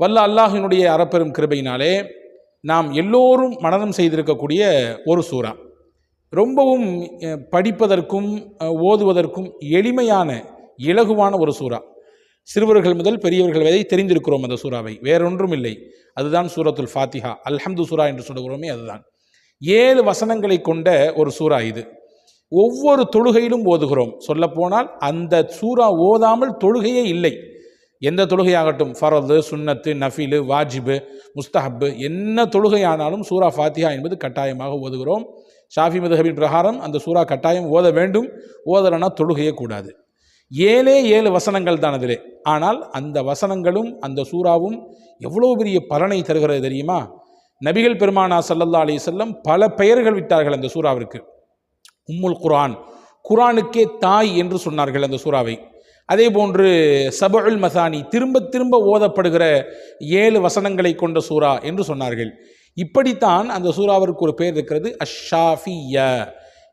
வல்ல அல்லாஹினுடைய அறப்பெரும் கிருபையினாலே நாம் எல்லோரும் மனனம் செய்திருக்கக்கூடிய ஒரு சூரா. ரொம்பவும் படிப்பதற்கும் ஓதுவதற்கும் எளிமையான இலகுவான ஒரு சூரா. சிறுவர்கள் முதல் பெரியவர்கள் வரை தெரிந்திருக்கிறோம் அந்த சூறாவை. வேறொன்றும் இல்லை, அதுதான் சூரத்துல் ஃபாத்திஹா. அல்ஹம்து சூரா என்று சொல்லுகிறோமே அதுதான். 7 வசனங்களை கொண்ட ஒரு சூரா இது. ஒவ்வொரு தொழுகையிலும் ஓதுகிறோம். சொல்லப்போனால் அந்த சூரா ஓதாமல் தொழுகையே இல்லை. எந்த தொழுகையாகட்டும், ஃபரது, சுன்னத்து, நஃபிலு, வாஜிபு, முஸ்தஹப்பு, என்ன தொழுகையானாலும் சூரா ஃபாத்திஹா என்பது கட்டாயமாக ஓதுகிறோம். ஷாஃபி மதுஹபின் பிரகாரம் அந்த சூரா கட்டாயம் ஓத வேண்டும். ஓதலைன்னா தொழுகையே கூடாது. 7 வசனங்கள் தான் அதிலே. ஆனால் அந்த வசனங்களும் அந்த சூறாவும் எவ்வளோ பெரிய பலனை தருகிறது தெரியுமா? நபிகள் பெருமானா ஸல்லல்லாஹு அலைஹி வஸல்லம் பல பெயர்கள் விட்டார்கள் அந்த சூறாவிற்கு. உம்முல் குர்ஆன், குர்ஆனுக்கே தாய் என்று சொன்னார்கள் அந்த சூறாவை. அதே போன்று சபுல் மசானி, திரும்ப திரும்ப ஓதப்படுகிற 7 வசனங்களை கொண்ட சூரா என்று சொன்னார்கள். இப்படித்தான் அந்த சூறாவிற்கு ஒரு பெயர் இருக்கிறது, அஷ்ஷாஃபிய்ய,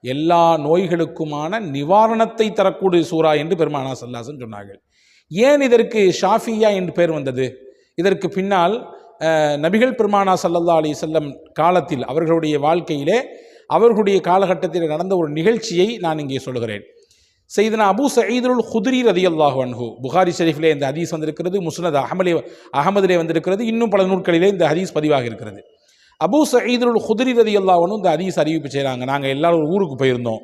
எல்லா நோய்களுக்குமான நிவாரணத்தை தரக்கூடிய சூரா என்று பெருமானா ஸல்லல்லாஹு அலைஹி வஸல்லம் சொன்னார்கள். ஏன் இதற்கு ஷாஃபியா என்று பெயர் வந்தது? இதற்கு பின்னால் நபிகள் பெருமானா ஸல்லல்லாஹு அலைஹி வஸல்லம் காலத்தில், அவர்களுடைய வாழ்க்கையிலே, அவர்களுடைய காலகட்டத்தில் நடந்த ஒரு நிகழ்ச்சியை நான் இங்கே சொல்கிறேன். சையதுனா அபூ சயீதுல் குத்ரி ரலியல்லாஹு அன்ஹு, புகாரி ஷரீஃபிலே இந்த ஹதீஸ் வந்திருக்கிறது, முஸ்னத் அஹமதிலே வந்திருக்கிறது, இன்னும் பல நூல்களிலே இந்த ஹதீஸ் பதிவாக இருக்கிறது. அபூ சயீதுல் குத்ரி ரலியல்லாஹு அன்ஹு இந்த ஹதீஸ் அறிவிப்பு செய்கிறாங்க. நாங்கள் எல்லாரும் ஒரு ஊருக்கு போயிருந்தோம்.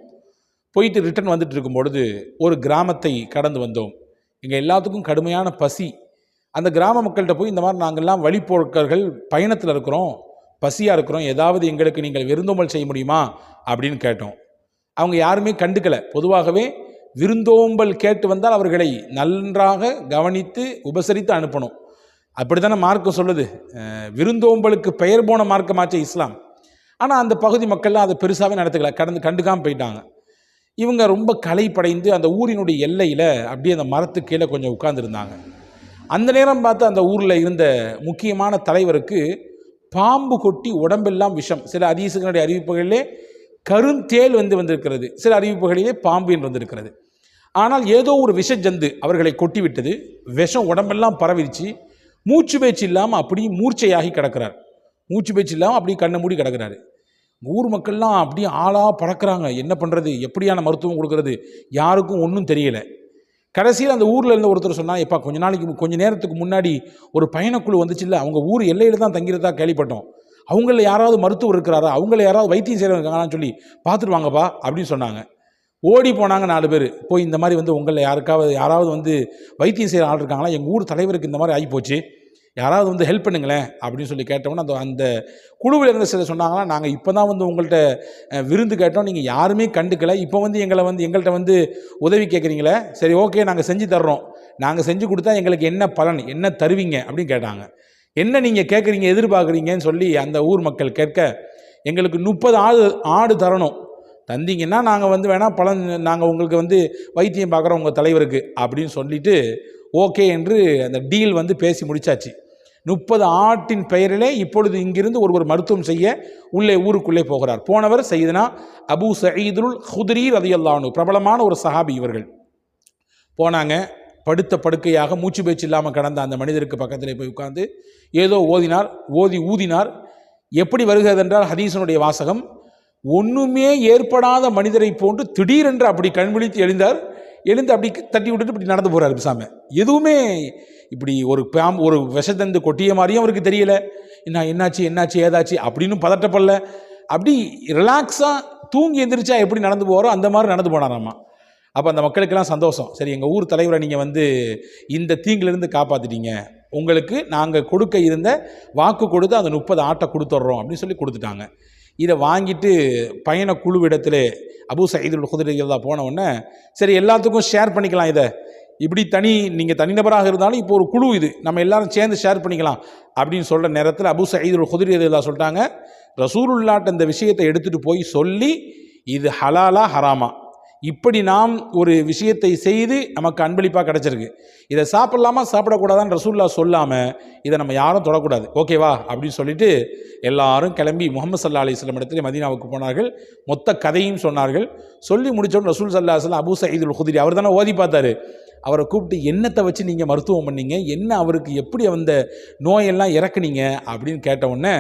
போயிட்டு ரிட்டர்ன் வந்துட்டு இருக்கும் பொழுது ஒரு கிராமத்தை கடந்து வந்தோம். எங்கள் எல்லாத்துக்கும் கடுமையான பசி. அந்த கிராம மக்கள்கிட்ட போய், இந்த மாதிரி நாங்கள்லாம் வழிப்போக்கர்கள் பயணத்தில் இருக்கிறோம், பசியாக இருக்கிறோம், ஏதாவது எங்களுக்கு நீங்கள் விருந்தோம்பல் செய்ய முடியுமா அப்படின்னு கேட்டோம். அவங்க யாருமே கண்டுக்கலை. பொதுவாகவே விருந்தோம்பல் கேட்டு வந்தால் அவர்களை நன்றாக கவனித்து உபசரித்து அனுப்பணும். அப்படி தானே மார்க்கம் சொல்லுது. விருந்தோம்பலுக்கு பெயர் போன மார்க்கமாச்சே இஸ்லாம். ஆனால் அந்த பகுதி மக்கள்லாம் அதை பெருசாகவே நடத்துக்கல, கண்டுக்காமல் போயிட்டாங்க. இவங்க ரொம்ப களைப்படைந்து அந்த ஊரினுடைய எல்லையில் அப்படியே அந்த மரத்துக்கு கீழே கொஞ்சம் உட்கார்ந்துருந்தாங்க. அந்த நேரம் பார்த்து அந்த ஊரில் இருந்த முக்கியமான தலைவருக்கு பாம்பு கொட்டி உடம்பெல்லாம் விஷம். சில ஹதீஸுகளுடைய அறிவிப்புகளிலே கருந்தேல் வந்திருக்கிறது, சில அறிவிப்புகளிலே பாம்பு என்று வந்திருக்கிறது. ஆனால் ஏதோ ஒரு விஷஜந்து அவர்களை கொட்டி விட்டது. விஷம் உடம்பெல்லாம் பரவிடுச்சு. மூச்சு பேச்சு இல்லாமல் அப்படியே மூர்ச்சையாகி கிடக்கிறார். மூச்சு பேச்சு இல்லாமல் அப்படியே கண்ணை மூடி கிடக்கிறாரு. ஊர் மக்கள்லாம் அப்படியே ஆளாக பறக்கிறாங்க. என்ன பண்ணுறது, எப்படியான மருத்துவம் கொடுக்கறது, யாருக்கும் ஒன்றும் தெரியலை. கடைசியில் அந்த ஊரில் இருந்த ஒருத்தர் சொன்னால், எப்பா கொஞ்ச நேரத்துக்கு முன்னாடி ஒரு பயணக்குழு வந்துச்சு இல்லை, அவங்க ஊர் எல்லையில் தான் தங்கிறதா கேள்விப்பட்டோம், அவங்களில் யாராவது மருத்துவர் இருக்கிறாரா, அவங்கள யாராவது வைத்தியம் செய்கிறவங்க இருக்காங்கன்னு சொல்லி பார்த்துட்டு வாங்கப்பா அப்படின்னு சொன்னாங்க. ஓடி போனாங்க 4 பேர். போய் இந்த மாதிரி உங்களில் யாராவது வைத்தியம் செய்கிற ஆள் இருக்காங்களா, எங்கள் ஊர் தலைவருக்கு இந்த மாதிரி ஆகிப்போச்சு, யாராவது ஹெல்ப் பண்ணுங்களேன் அப்படின்னு சொல்லி கேட்டோம்னா, அந்த குழுவில் இருந்த சிலர் சொன்னாங்கன்னா, நாங்கள் இப்போ தான் உங்கள்கிட்ட விருந்து கேட்டோம், நீங்கள் யாருமே கண்டுக்கலை, இப்போ எங்கள்கிட்ட உதவி கேட்குறீங்களே, சரி ஓகே நாங்கள் செஞ்சு தர்றோம், நாங்கள் செஞ்சு கொடுத்தா எங்களுக்கு என்ன பலன், என்ன தருவீங்க அப்படின்னு கேட்டாங்க. என்ன நீங்கள் கேட்குறீங்க, எதிர்பார்க்குறீங்கன்னு சொல்லி அந்த ஊர் மக்கள் கேட்க, எங்களுக்கு 30 ஆடு தரணும், தந்தீங்கன்னா நாங்கள் வேணால் பலன், நாங்கள் உங்களுக்கு வைத்தியம் பார்க்குறோம் உங்கள் தலைவருக்கு அப்படின்னு சொல்லிட்டு ஓகே என்று அந்த டீல் பேசி முடிச்சாச்சு. 30 ஆட்டின் பெயரிலே இப்பொழுது இங்கிருந்து ஒருவர் மருத்துவம் செய்ய ஊருக்குள்ளே போகிறார். போனவர் சையதுனா அபூ சயீதுல் குத்ரி ரலியல்லாஹு அன்ஹு, பிரபலமான ஒரு சஹாபி. இவர்கள் போனாங்க. படுத்த படுக்கையாக மூச்சு பேச்சு இல்லாமல் கடந்த அந்த மனிதருக்கு பக்கத்திலே போய் உட்கார்ந்து ஏதோ ஊதினார். எப்படி வருகிறது என்றால், ஹதீஸனுடைய வாசகம், ஒன்றுமே ஏற்படாத மனிதரை போன்று திடீரென்று அப்படி கண்விழித்து எழுந்து அப்படி தட்டி விட்டுட்டு இப்படி நடந்து போகிறார் பேசாமல். எதுவுமே இப்படி ஒரு விஷத்தந்து கொட்டிய மாதிரியும் அவருக்கு தெரியல. என்னாச்சு ஏதாச்சு அப்படின்னு பதட்டப்படல. அப்படி ரிலாக்ஸாக தூங்கி எந்திரிச்சா எப்படி நடந்து போகிறோ அந்த மாதிரி நடந்து போனாராம்மா. அப்போ அந்த மக்களுக்கெல்லாம் சந்தோஷம். சரி, எங்கள் ஊர் தலைவரை நீங்கள் இந்த தீங்கிலிருந்து காப்பாற்றிட்டீங்க, உங்களுக்கு நாங்கள் கொடுக்க இருந்த வாக்கு கொடுத்து அந்த 30 ஆட்டை கொடுத்துட்றோம் அப்படின்னு சொல்லி கொடுத்துட்டாங்க. இதை வாங்கிட்டு பயண குழுவிடத்தில் அபூ சயீதுல் குத்ரி ரலியல்லாஹு போன உடனே, சரி எல்லாத்துக்கும் ஷேர் பண்ணிக்கலாம், இதை இப்படி நீங்கள் தனிநபராக இருந்தாலும் இப்போ ஒரு குழு, இது நம்ம எல்லாரும் சேர்ந்து ஷேர் பண்ணிக்கலாம் அப்படின்னு சொல்கிற நேரத்தில் அபூ சயீதுல் குத்ரி ரலியல்லாஹு சொல்லிட்டாங்க, ரசூலுல்லாஹ்ட்ட இந்த விஷயத்தை எடுத்துகிட்டு போய் சொல்லி, இது ஹலாலா ஹராமா, இப்படி நாம் ஒரு விஷயத்தை செய்து நமக்கு அன்பளிப்பாக கிடச்சிருக்கு, இதை சாப்பிடலாமா சாப்பிடக்கூடாதான்னு ரசூலுல்லாஹ் சொல்லாமல் இதை நம்ம யாரும் தொடக்கூடாது, ஓகேவா அப்படின்னு சொல்லிட்டு எல்லாரும் கிளம்பி முஹம்மது ஸல்லல்லாஹு அலைஹி வஸல்லம் இடத்துல மதீனாவுக்கு போனார்கள். மொத்த கதையும் சொன்னார்கள். சொல்லி முடித்தோன்னு ரசூல் ஸல்லல்லாஹு அலைஹி வஸல்லம் அபூ சயீதுல் குத்ரி அவர் தானே ஓதி பார்த்தாரு, அவரை கூப்பிட்டு என்னத்தை வச்சு நீங்கள் மருத்துவம் பண்ணீங்க, என்ன அவருக்கு எப்படி அந்த நோயெல்லாம் இறக்குனீங்க அப்படின்னு கேட்ட உடனே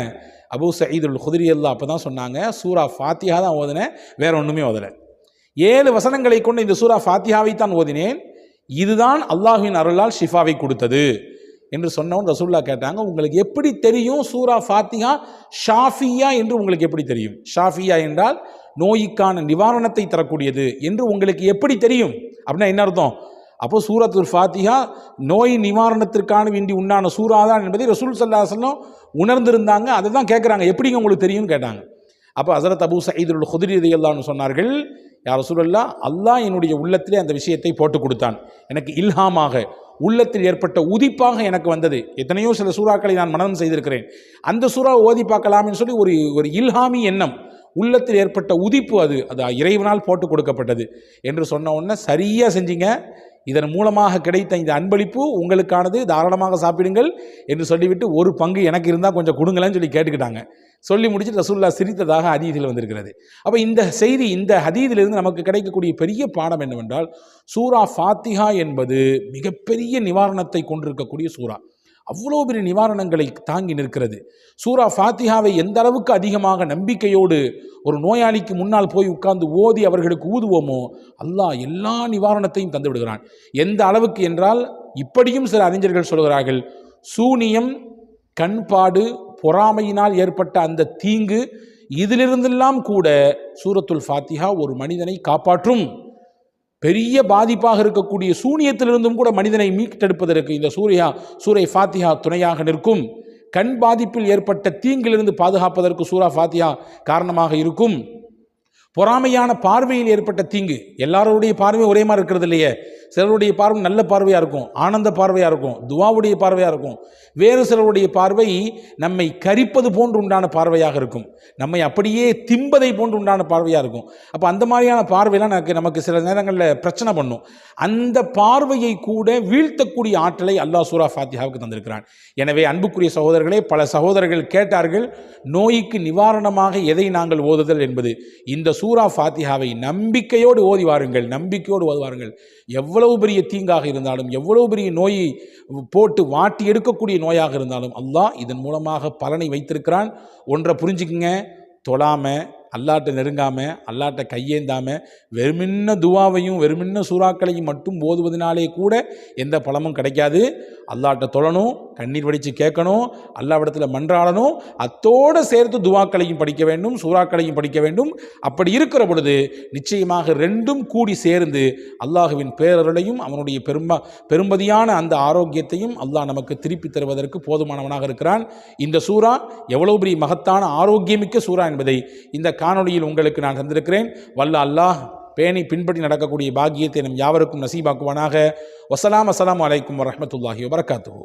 அபூ சயீத் அல் குத்ரி அல்லாஹ் அப்போ தான் சொன்னாங்க, சூரா ஃபாத்திஹா தான் ஓதினேன், வேற ஒன்றுமே ஓதலை. 7 வசனங்களை கொண்டு இந்த சூரா ஃபாத்திஹாவை தான் ஓதினேன், இதுதான் அல்லாஹ்வின் அருளால் ஷிஃபாவை கொடுத்தது என்று சொன்னவன் ரசூலுல்லாஹ் கேட்டாங்க, உங்களுக்கு எப்படி தெரியும் சூரா ஃபாத்திஹா ஷாஃபியா என்று உங்களுக்கு எப்படி தெரியும்? ஷாஃபியா என்றால் நோய்க்கான நிவாரணத்தை தரக்கூடியது என்று உங்களுக்கு எப்படி தெரியும் அப்படின்னா என்ன அர்த்தம்? அப்போ சூரத்துல் ஃபாத்திஹா நோய் நிவாரணத்திற்கான வேண்டி உண்டான சூறா தான் என்பதை ரசூல் ஸல்லல்லாஹு அலைஹி வஸல்லம் உணர்ந்திருந்தாங்க. அதை தான் கேட்குறாங்க, எப்படிங்க உங்களுக்கு தெரியும்னு கேட்டாங்க. அப்போ ஹஸரத் அபூ சயீத் அல் குத்ரி ரலியல்லாஹு அன்ஹு சொன்னார்கள், யா ரசூலல்லாஹ், அல்லாஹ் என்னுடைய உள்ளத்திலே அந்த விஷயத்தை போட்டு கொடுத்தான், எனக்கு இல்ஹாமாக உள்ளத்தில் ஏற்பட்ட உதிப்பாக எனக்கு வந்தது. எத்தனையோ சில சூறாக்களை நான் மனனம் செய்திருக்கிறேன், அந்த சூறா ஓதி பார்க்கலாம்னு சொல்லி ஒரு இல்ஹாமி எண்ணம், உள்ளத்தில் ஏற்பட்ட உதிப்பு, அது இறைவனால் போட்டு கொடுக்கப்பட்டது என்று சொன்ன உடனே சரியாக செஞ்சீங்க, இதன் மூலமாக கிடைத்த இந்த அன்பளிப்பு உங்களுக்கானது, தாராளமாக சாப்பிடுங்கள் என்று சொல்லிவிட்டு ஒரு பங்கு எனக்கு இருந்தால் கொஞ்சம் கொடுங்களேன்னு சொல்லி கேட்டுக்கிட்டாங்க. சொல்லி முடிச்சுட்டு ரசூலுல்லாஹ் சிரித்ததாக ஹதீஸில் வந்திருக்கிறது. அப்போ இந்த செய்தி, இந்த ஹதீஸிலிருந்து நமக்கு கிடைக்கக்கூடிய பெரிய பாடம் என்னவென்றால், சூரா ஃபாத்திஹா என்பது மிகப்பெரிய நிவாரணத்தை கொண்டிருக்கக்கூடிய சூறா, அவ்வளோ பெரிய நிவாரணங்களை தாங்கி நிற்கிறது. சூரா ஃபாத்திஹாவை எந்த அளவுக்கு அதிகமாக நம்பிக்கையோடு ஒரு நோயாளிக்கு முன்னால் போய் உட்கார்ந்து ஓதி அவர்களுக்கு ஊதுவோமோ, அல்லாஹ் எல்லா நிவாரணத்தையும் தந்து விடுகிறான். எந்த அளவுக்கு என்றால், இப்படியும் சில அறிஞர்கள் சொல்கிறார்கள், சூனியம், கண்பாடு, பொறாமையினால் ஏற்பட்ட அந்த தீங்கு, இதிலிருந்தெல்லாம் கூட சூரத்துல் ஃபாத்திஹா ஒரு மனிதனை காப்பாற்றும். பெரிய பாதிப்பாக இருக்கக்கூடிய சூனியத்திலிருந்தும் கூட மனிதனை மீட்டெடுப்பதற்கு இந்த சூரை ஃபாத்திஹா துணையாக நிற்கும். கண் பாதிப்பில் ஏற்பட்ட தீங்கிலிருந்து பாதுகாப்பதற்கு சூரா ஃபாத்திஹா காரணமாக இருக்கும். பொறாமையான பார்வையில் ஏற்பட்ட தீங்கு, எல்லாருடைய பார்வை ஒரே மாதிரி இருக்கிறது இல்லையே, சிலருடைய பார்வை நல்ல பார்வையாக இருக்கும், ஆனந்த பார்வையாக இருக்கும், துவாவுடைய பார்வையாக இருக்கும், வேறு சிலருடைய பார்வை நம்மை கரிப்பது போன்று உண்டான பார்வையாக இருக்கும், நம்மை அப்படியே திம்பதை போன்று உண்டான பார்வையாக இருக்கும். அப்போ அந்த மாதிரியான பார்வையெல்லாம் நமக்கு சில நேரங்களில் பிரச்சனை பண்ணும். அந்த பார்வையை கூட வீழ்த்தக்கூடிய ஆற்றலை அல்லாஹ் சூரா ஃபாத்திஹாவுக்கு தந்திருக்கிறான். எனவே அன்புக்குரிய சகோதரர்களே, பல சகோதரர்கள் கேட்டார்கள், நோய்க்கு நிவாரணமாக எதை நாங்கள் ஓதுதல் என்பது. இந்த சூரா ஃபாத்திஹாவை நம்பிக்கையோடு ஓதி வாருங்கள், நம்பிக்கையோடு ஓதுவாருங்கள். எவ்வளவு பெரிய தீங்காக இருந்தாலும், எவ்வளவு பெரிய நோயை போட்டு வாட்டி எடுக்கக்கூடிய நோயாக இருந்தாலும் அல்லாஹ் இதன் மூலமாக பலனை வைத்திருக்கிறான். ஒன்றை புரிஞ்சுக்குங்க, தொழாமல், அல்லாட்ட நெருங்காமல், அல்லாட்ட கையேந்தாமல், வெறுமின்ன துவாவையும் வெறுமின்ன சூறாக்களையும் மட்டும் ஓதுவதனாலே கூட எந்த பலமும் கிடைக்காது. அல்லாட்ட தொழணும், கண்ணீர் வடித்து கேட்கணும், அல்லாவிடத்தில் மன்றாடணும், அத்தோடு சேர்த்து துவாக்களையும் படிக்க வேண்டும், சூறாக்களையும் படிக்க வேண்டும். அப்படி இருக்கிற பொழுது நிச்சயமாக ரெண்டும் கூடி சேர்ந்து அல்லாஹுவின் பேரருளையும் அவனுடைய பெரும்பதியான அந்த ஆரோக்கியத்தையும் அல்லாஹ் நமக்கு திருப்பி தருவதற்கு போதுமானவனாக இருக்கிறான். இந்த சூறா எவ்வளவு பெரிய மகத்தான ஆரோக்கியமிக்க சூறா என்பதை இந்த காணொளியில் உங்களுக்கு நான் தந்திருக்கிறேன். வல்ல அல்லாஹ் பேணி பின்பற்றி நடக்கக்கூடிய பாக்கியத்தை நம் யாவருக்கும் நசீபாக்குவானாக. வஸ்ஸலாமு அலைக்கும் வரஹ்மத்துல்லாஹி வபரகாத்துஹு.